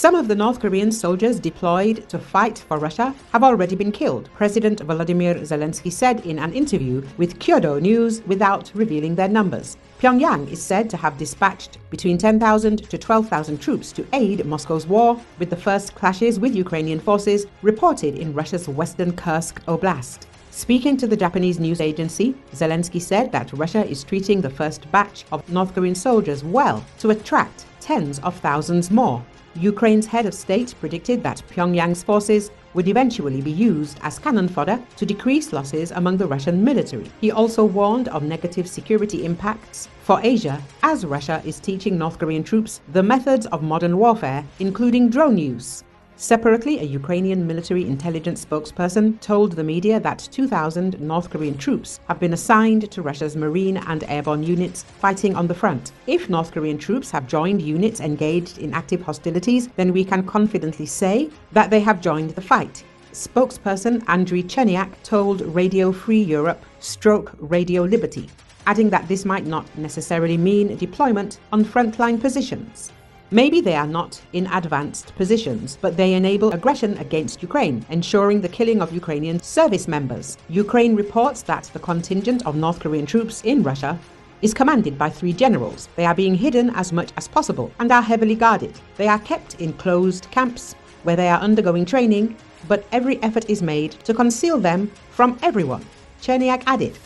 Some of the North Korean soldiers deployed to fight for Russia have already been killed, President Volodymyr Zelensky said in an interview with Kyodo News without revealing their numbers. Pyongyang is said to have dispatched between 10,000 to 12,000 troops to aid Moscow's war, with the first clashes with Ukrainian forces reported in Russia's western Kursk Oblast. Speaking to the Japanese news agency, Zelensky said that Russia is treating the first batch of North Korean soldiers well to attract tens of thousands more. Ukraine's head of state predicted that Pyongyang's forces would eventually be used as cannon fodder to decrease losses among the Russian military. He also warned of negative security impacts for Asia as Russia is teaching North Korean troops the methods of modern warfare, including drone use. Separately, a Ukrainian military intelligence spokesperson told the media that 2,000 North Korean troops have been assigned to Russia's marine and airborne units fighting on the front. If North Korean troops have joined units engaged in active hostilities, then we can confidently say that they have joined the fight. Spokesperson Andriy Cherniak told Radio Free Europe / Radio Liberty, adding that this might not necessarily mean deployment on frontline positions. Maybe they are not in advanced positions, but they enable aggression against Ukraine, ensuring the killing of Ukrainian service members. Ukraine reports that the contingent of North Korean troops in Russia is commanded by 3 generals. They are being hidden as much as possible and are heavily guarded. They are kept in closed camps where they are undergoing training, but every effort is made to conceal them from everyone, Cherniak added.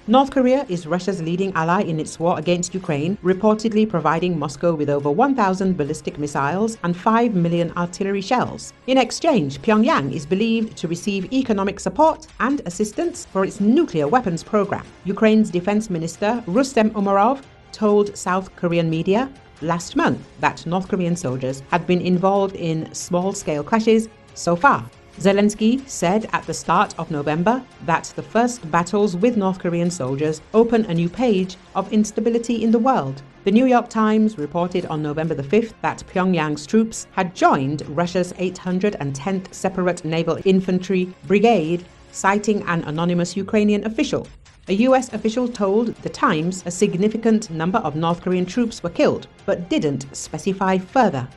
North Korea is Russia's leading ally in its war against Ukraine, reportedly providing Moscow with over 1,000 ballistic missiles and 5 million artillery shells. In exchange, Pyongyang is believed to receive economic support and assistance for its nuclear weapons program. Ukraine's defense minister Rustem Umerov told South Korean media last month that North Korean soldiers had been involved in small-scale clashes so far. Zelensky said at the start of November that the first battles with North Korean soldiers open a new page of instability in the world. The New York Times reported on November the 5th that Pyongyang's troops had joined Russia's 810th Separate Naval Infantry Brigade, citing an anonymous Ukrainian official. A US official told the Times a significant number of North Korean troops were killed, but didn't specify further.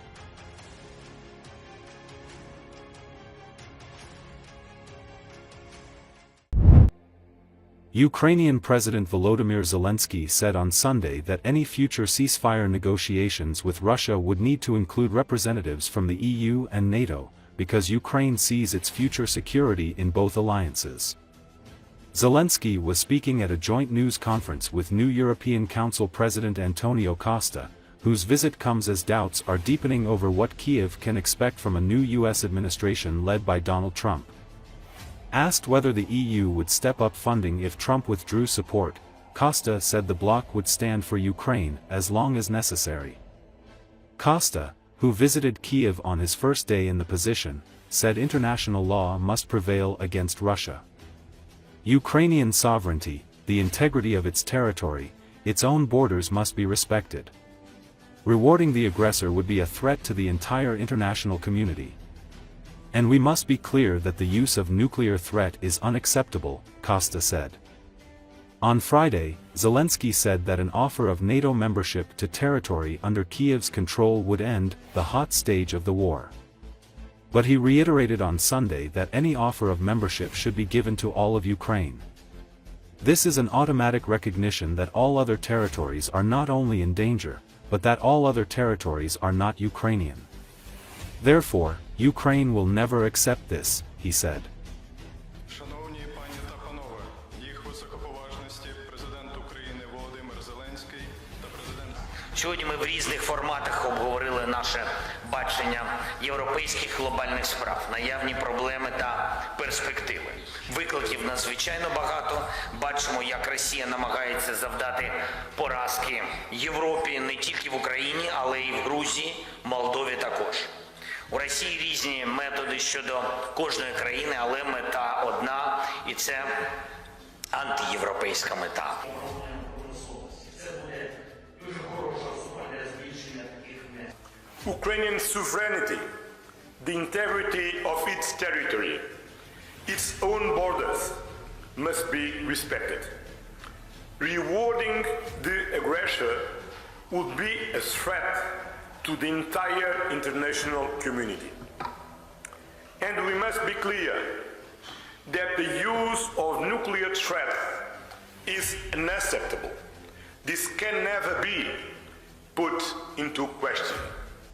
Ukrainian President Volodymyr Zelensky said on Sunday that any future ceasefire negotiations with Russia would need to include representatives from the EU and NATO, because Ukraine sees its future security in both alliances. Zelensky was speaking at a joint news conference with new European Council President Antonio Costa, whose visit comes as doubts are deepening over what Kiev can expect from a new US administration led by Donald Trump. Asked whether the EU would step up funding if Trump withdrew support, Costa said the bloc would stand for Ukraine as long as necessary. Costa, who visited Kyiv on his first day in the position, said international law must prevail against Russia. Ukrainian sovereignty, the integrity of its territory, its own borders must be respected. Rewarding the aggressor would be a threat to the entire international community. And we must be clear that the use of nuclear threat is unacceptable, Costa said. On Friday, Zelensky said that an offer of NATO membership to territory under Kyiv's control would end the hot stage of the war. But he reiterated on Sunday that any offer of membership should be given to all of Ukraine. This is an automatic recognition that all other territories are not only in danger, but that all other territories are not Ukrainian. Therefore, Ukraine will never accept this, he said. Шановні пані та панове, їх високоповажності президент України Володимир Зеленський та президент. Сьогодні ми в різних форматах обговорили наше бачення європейських глобальних справ, наявні проблеми та перспективи. Викликів надзвичайно багато. Бачимо, як Росія намагається завдати поразки Європі не тільки в Україні, але й в Грузії, Молдові також. У Росії різні методи щодо кожної країни, але мета одна, і це антиєвропейська мета. Ukrainian sovereignty, the integrity of its territory, its own borders must be respected. Rewarding the aggressor would be a threat to the entire international community. And we must be clear that the use of nuclear threat is unacceptable. This can never be put into question.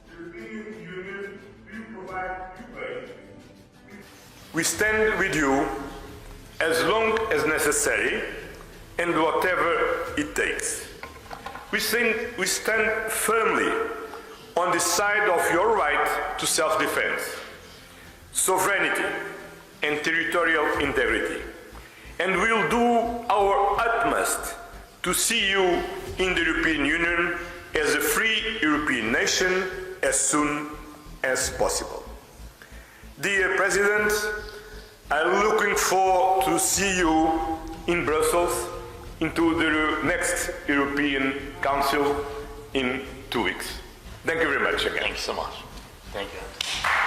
The European Union will provide Ukraine. We stand with you as long as necessary and whatever it takes. We stand firmly on the side of your right to self-defense, sovereignty and territorial integrity, and we'll do our utmost to see you in the European Union as a free European nation as soon as possible. Dear President, I'm looking forward to see you in Brussels into the next European Council in 2 weeks. Thank you very much again. Thank you so much. Thank you.